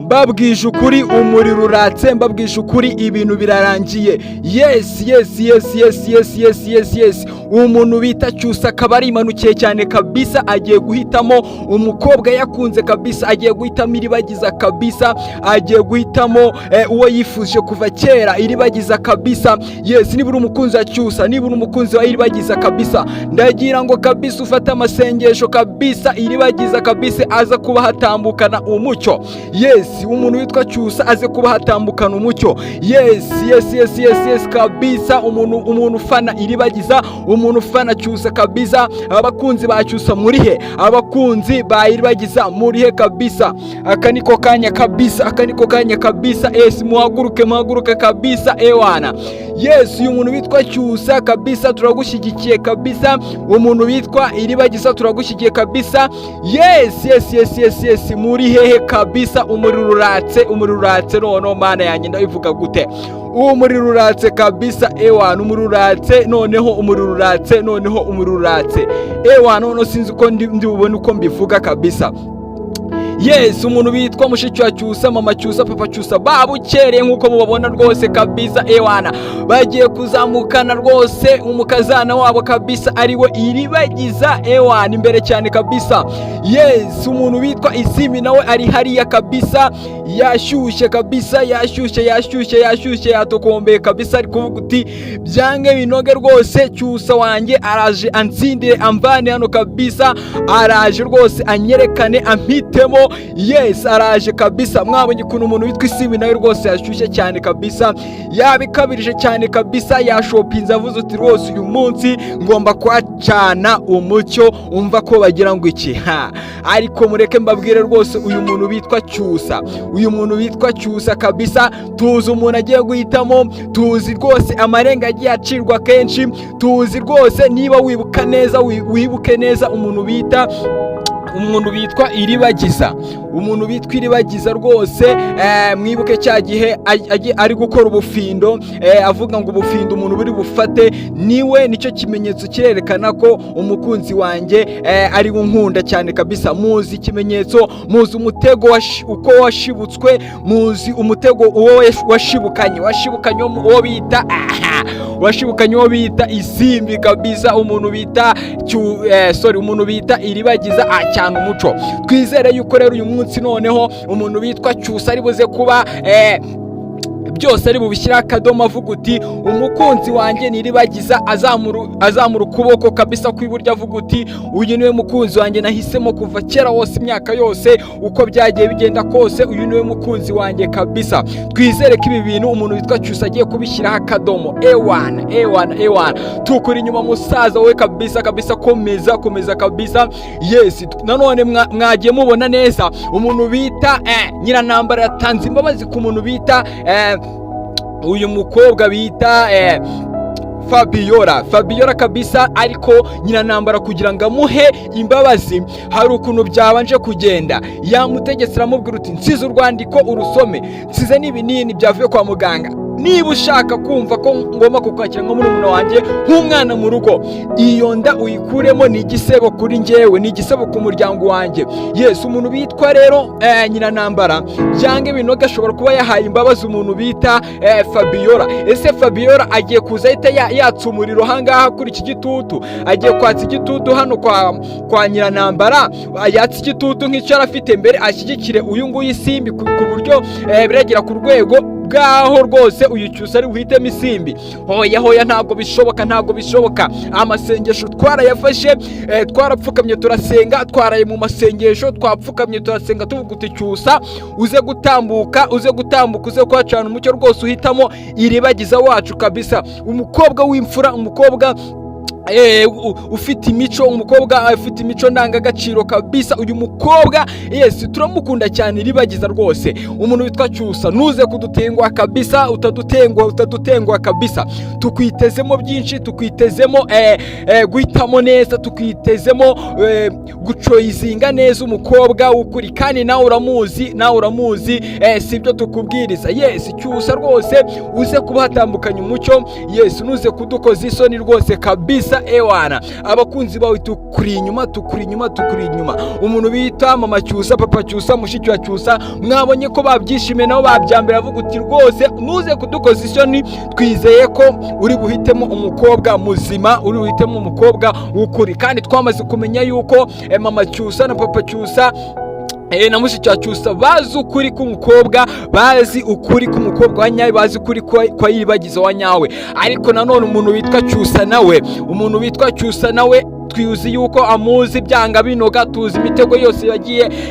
mbabwije ukuri umuriro uratse, mbabwije ukuri ibintu birarangiye. Yes. Umuntu bita Cyusa akaba arimanukiye cyane kabisa, agiye guhitamo umukobwa yakunze kabisa, agiye guhitamo iribagiza kabisa, agiye guhitamo uwo yifuje kuva kera, iribagiza kabisa. Yes, niba uri umukunzi wa Cyusa, niba uri umukunzi wa iribagiza kabisa, ndagira ngo kabisa ufate amasengesho kabisa, iribagiza kabisa aza kuba hatambukana umucyo. Yes, umuntu witwa Cyusa aze kuba hatambukana umucyo. Yes kabisa. Umuntu ufana iribagiza, umuntu ufana Cyusa kabisa. Abakunzi ba Cyusa muri he? Abakunzi ba iribagiza muri he kabisa? Aka niko kanya kabisa. Yes, muhaguruke kabisa ewana. Yes, uyu muntu witwa Cyusa kabisa turagushyigikiye kabisa, umuntu witwa iribagiza turagushyigikiye kabisa. Yes, muri hehe kabisa? Umuriro uratse none mana yanjye ndabivuga gute? Umuriro uratse kabisa ewana, umuriro uratse ewana, none sinzi uko ndi bubone uko mbivuga kabisa. Yes, umuntu bitwa mushiki wa Cyusa, mama Cyusa, papa Cyusa babukereye nkuko mubabona rwose kabisa ewana, bagiye kuzamukana rwose umukazana wabo kabisa ariwe iribagiza ewana, imbere cyane kabisa. Yes, umuntu bitwa Isimbi nawe ari hariya kabisa, yashyushye kabisa, yashyushye yatokombeye kabisa, ari kuvuga uti byange binoge rwose Cyusa wanjye araje ansindire amvane hano kabisa, araje rwose anyerekane ampitemo. Yes, araje kabisa. Mwabonye ukuntu umuntu witwa Isimbi nawe rwose yashyushye cyane kabisa, yabikabirije cyane kabisa, yashopinze avuze uti rwose uyu munsi ngomba kwacana umucyo, umva ko bagira ngo iki ariko mureke mbabwire rwose uyu muntu witwa Cyusa kabisa, tuzi umuntu agiye guhitamo, tuzi rwose amarenga agiye acirwa kenshi, tuzi rwose niba wibuke neza umuntu bitwa iribagiza rwose. Mwibuke cya gihe ari gukora ubufindo, avuga ngo ubufindo umuntu buri bufate niwe, nicyo kimenyetso kirerekana ko umukunzi wanjye ari unkunda cyane kabisa. Muzi ikimenyetso, muzi umutego uko washibutswe, muzi umutego uwo washibukanye uwo bita Isimbi kabisa, umuntu bita iribagiza acyana umuco. Twizere yuko rero uyu munsi noneho umuntu bitwa Cyusa ari buze kuba byose ari bubishyira akadomo, avuga uti umukunzi wanjye niribagiza, azamura ukuboko kabisa kw'iburyo avuga uti uyu niwe mukunzi wanjye nahisemo kuva kera hose, imyaka yose uko byagiye bigenda kose, uyu niwe mukunzi wanjye kabisa. Twizere ko ibi bintu umuntu witwa Cyusa agiye kubishyiraho akadomo ewana. Tukuri inyuma musaza wowe kabisa, komeza kabisa. Yes, nanone mwagiye mubona neza umuntu bita Nyiranambara yatanze imbabazi ku muntu bita uyu mukobwa bita Fabiola kabisa, ariko Nyiranambara kugira ngo amuhe imbabazi hari ukuntu byabanje kugenda. Yamutegetse aramubwira uti nsize urwandiko urusome, nsize n'ibinini byavuye kwa muganga, niba ushaka kumva ko ngomba kukwakira nko muri umuntu wanjye nk'umwana mu rugo, iyo nda uyikuremo, ni igisebo kuri njyewe, ni igisebo ku muryango wanjye. Yes, umuntu bitwa rero Nyiranambara byange binoga ashobora kuba yahaye imbabazi umuntu bita Fabiola. Ese Fabiola agiye kuza ahita yatsa umuriro hangaha kuri iki gitutu, agiye kwatsa igitutu hano kwa Nyiranambara, yatsa igitutu nk'icyo arafite mbere, ashyigikire uyu nguyu Isimbi ku buryo biragera ku rwego bwaho rwose uyu Cyusa ari buhitemo Isimbi. Hoya ntabwo bishoboka. Amasengesho twarayafashe, twarapfukamye turasenga, twaraye mu masengesho, twapfukamye turasenga tuvuga uti Cyusa uze gutambuka uze kwacana umucyo rwose, uhitamo iribagiza wacu kabisa, umukobwa w'imfura, umukobwa ufite imico ndangagaciro kabisa. Uyu mukobwa yes turamukunda cyane iribagiza rwose. Umuntu witwa Cyusa nuze kudutengwa kabisa, utadutengwa kabisa. Tukwitezemo byinshi, tukwitezemo guhitamo neza, tukwitezemo gucoyizinga neza umukobwa ukuri, kandi nawe uramuzi sibyo tukubwiriza. Yes, Cyusa rwose uze kuba hatambukanye umucyo, yes nuze kudukoza isoni rwose kabisa. Cyusa ewana, abakunzi bawe tukuri inyuma. Umuntu bita mama Cyusa, papa Cyusa, mushiki wa Cyusa, mwabonye ko babyishimiye nabo babyambera, avuga uti rwose nuze kudukoza isoni, twizeye ko uri buhitemo umukobwa muzima, uri buhitemo umukobwa w'ukuri. Kandi twamaze kumenya yuko mama Cyusa na papa Cyusa na mushiki wa Cyusa bazi ukuri k'umukobwa, bazi ukuri k'umukobwa wa nyawe, bazi ukuri kwa Iribagiza wa nyawe. Ariko nanone umuntu witwa Cyusa nawe twuzi yuko amuzi byanga binoga, tuzi imitego yose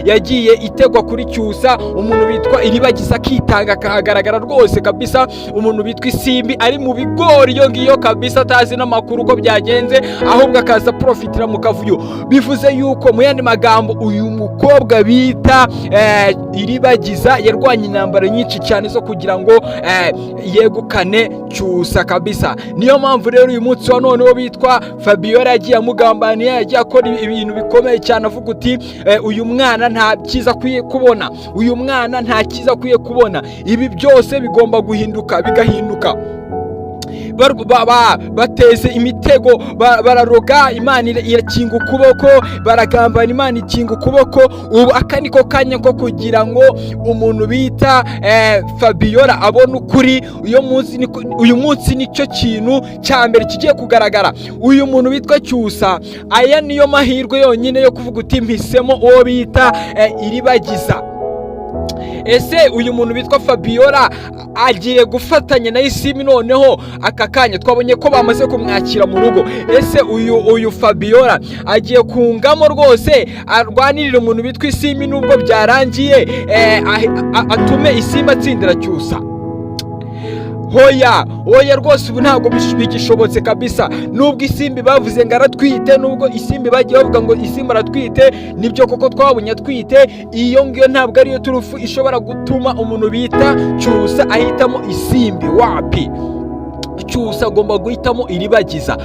yagiye itegwa kuri Cyusa. Umuntu witwa Iribagiza akitanga akahagaragara rwose kabisa, umuntu witwa Isimbi ari mu bigori yo ngiyo kabisa, atazi n'amakuru uko byagenze, ahubwo akaza profitira mu kavuyo. Bivuze yuko mu yandi magambo uyu mukobwa bita Iribagiza yarwanye intambara nyinshi cyane zo kugira ngo yegukane Cyusa kabisa. Niyo mpamvu rero uyu munsi wa none wo bitwa Fabiola yagiye amugambaniye, yagiye akora ibintu bikomeye cyane, avuga uti uyu mwana nta cyiza akwiye kubona, uyu mwana nta cyiza akwiye kubona, ibi byose bigomba guhinduka, bigahinduka. Bateze imitego, bararoga, Imana irakinga ukuboko, baragambana, Imana ikinga ukuboko. Ubu aka niko kanya ko kugira ngo umuntu bita Fabiola abone ukuri. Uyu munsi nicyo kintu cya mbere kigiye kugaragara. Uyu muntu witwa Cyusa, aya niyo mahirwe yonyine yo kuvuga uti mpisemo uwo bita Iribagiza. Ese uyu muntu bitwa Fabiola agiye gufatanya na Isimbi? Noneho aka kanya twabonye ko bamaze kumwakira mu rugo. Ese uyu Fabiola agiye kungamo rwose arwanirira umuntu bitwa Isimbi, nubwo byarangiye atume Isimbi atsindira Cyusa? Hoya rwose ubu ntabwo bigishobotse kabisa. Nubwo Isimbi bavuze ngo aratwite, nubwo Isimbi bagiye bavuga ngo Isimbi aratwite, nibyo koko twabonye atwite. Iyo ngiyo ntabwo ariyo turufu ishobora gutuma umuntu bita Cyusa ahitamo Isimbi. Wapi? Cyusa agomba guhitamo Iribagiza.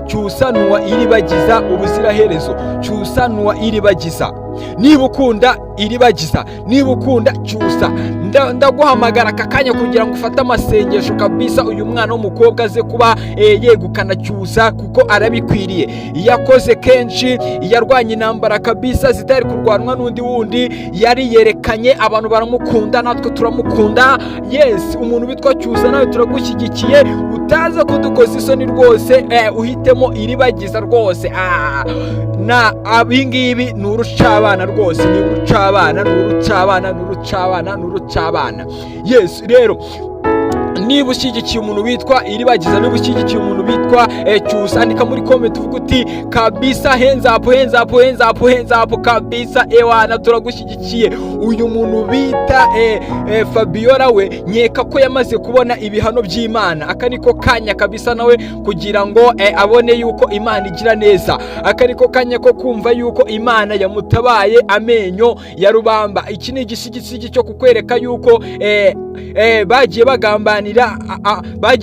Cyusa nuwa Iribagiza ubuziraherezo. Cyusa nuwa Iribagiza. Niba ukunda Iribagiza, niba ukunda Cyusa, ndaguhamagara aka kanya kugira ngo ufate amasengesho kabisa, uyu mwana w'umukobwa aze kuba yegukana Cyusa, kuko arabikwiriye. Yakoze kenshi, yarwanye intambara kabisa zitari kurwanwa n'undi wundi, yari yerekanye, abantu baramukunda, natwe turamukunda. Yes, umuntu bitwa Cyusa nawe turagushyigikiye, utaza kudukoza isoni rwose, uhitemo Iribagiza rwose. Na abingibi ni urucabana rwose, ni urucabana. Yes, rero niba ushyigikiye umuntu witwa Iribagiza, niba ushyigikiye umuntu witwa Cyusa, andika muri comment uvuga uti kabisa hands up kabisa, ewana turagushyigikiye. Uyu muntu bita Fabiola we nkeka ko yamaze kubona ibihano by'Imana. Aka niko kanya kabisa nawe kugira ngo abone yuko Imana igira neza. Aka niko kanya ko kumva yuko Imana yamutabaye amenyo ya rubamba. Iki ni igisigisigi cyo kukwereka yuko bagiye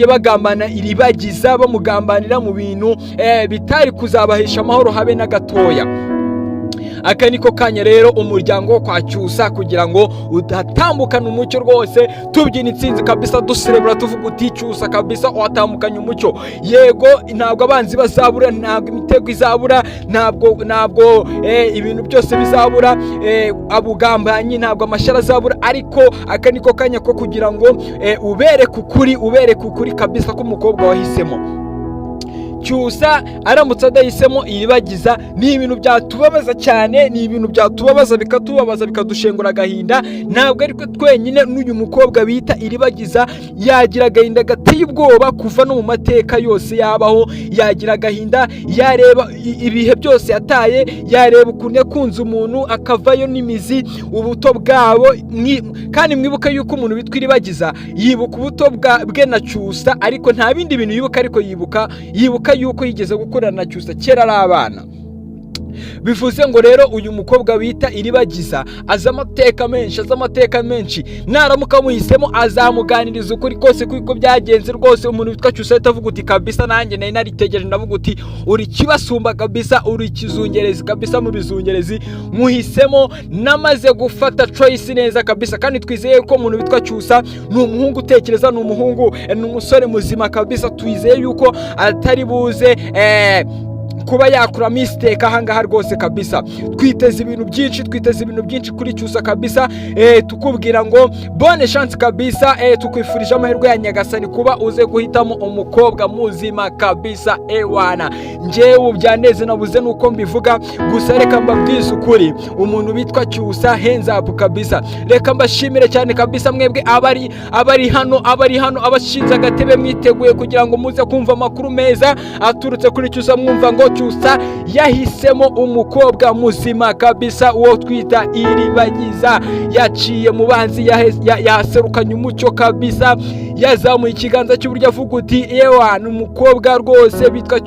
bagambana Iribagiza, bamugambanira mu bintu bitari kuzabahesha amahoro habe na gatoya. Aka niko kanya rero umuryango kwa Cyusa kugira ngo udatambukana umucyo rwose, tubyina intsinzi kabisa, duserebura tuvuga uti Cyusa kabisa watambukanye umucyo. Yego, ntabwo abanzi bazabura, ntabwo imitego izabura, ntabwo ibintu byose bizabura, abugambanyi ntabwo amashara azabura, ariko aka niko kanya ko kugira ngo ubereke ukuri kabisa ko umukobwa wahisemo. Cyusa aramutse adahisemo Iribagiza, ni ibintu byatubabaza cyane, ni ibintu byatubabaza bikatubabaza bikadushengura agahinda. Ntabwo ariko twenyine, n'uyu mukobwa bita Iribagiza yagira agahinda gateye ubwoba kuva no mu mateka yose yabaho. Yagira agahinda, yareba ibihe byose yataye, yareba ukuntu yakunze umuntu akavayo n'imizi, ubuto bwabo. Kandi mwibuka yuko umuntu bitwa Iribagiza yibuka ubuto bwe na Cyusa, ariko nta bindi bintu yibuka, ariko yibuka yuko yigeze gukorana na Cyusa kera ari abana. Bivuze ngo rero uyu mukobwa bita Iribagiza aza amateka menshi, naramuka muhisemo azamuganiriza ukuri kose kuko byagenze rwose. Umuntu witwa Cyusa avuga uti kabisa nanjye nari naritegereje, ndavuga uti uri kibasumba kabisa, uri kizungerezi kabisa, mu bizungerezi muhisemo, namaze gufata choice neza kabisa. Kandi twizeye ko umuntu witwa Cyusa ni umuhungu utekereza, ni umuhungu, ni umusore muzima kabisa. Twizeye yuko atari buze kuba yakura mistake ahangaha rwose kabisa. Twiteze ibintu byinshi kuri Cyusa kabisa. Tukubwira ngo bonne chance kabisa. Tukwifurije amahirwe ya Nyagasani kuba uze guhitamo umukobwa muzima kabisa. Ewana njyewe byaneze nabuze nuko mbivuga, gusa reka mbabwize ukuri, umuntu bitwa Cyusa hands up kabisa. Reka mbashimire cyane kabisa mwebwe abari hano abashinze agatebe mwiteguye kugira ngo muze kumva amakuru meza aturutse kuri Cyusa. Mwumva ngo Cyusa yahisemo umukobwa muzima kabisa, uwo twita Iribagiza. Yaciye mu banzi, yaserukanye umucyo kabisa, yazamuye ikiganza cy'uburyo avuga uti ewa ni umukobwa rwose bitwa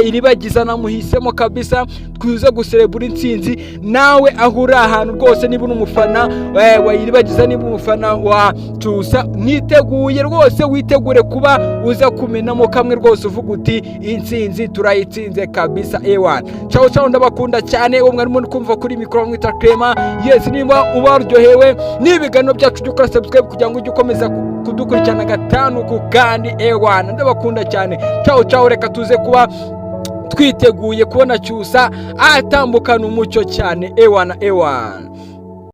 Iribagiza namuhisemo kabisa. Twize guserebura intsinzi. Nawe ahura ahantu rwose, niba umufana wa Iribagiza, niba umufana wa Cyusa, niteguye rwose, witegure kuba uza kumenamo kamwe rwose, uvuga uti intsinzi turayitsinze kabisa. Ewan ciao ndabakunda cyane. Uwo mwari muri kumva kuri mikoro mwita Clement. Yes, nimba ubaryohewe n'ibiganiro byacu byo kora subscribe kugira ngo ujye ukomeza kudukurikirana gatanu ku kandi. Ewan ndabakunda cyane. Ciao reka tuze kuba twiteguye kubona Cyusa atambukana umucyo cyane. Ewan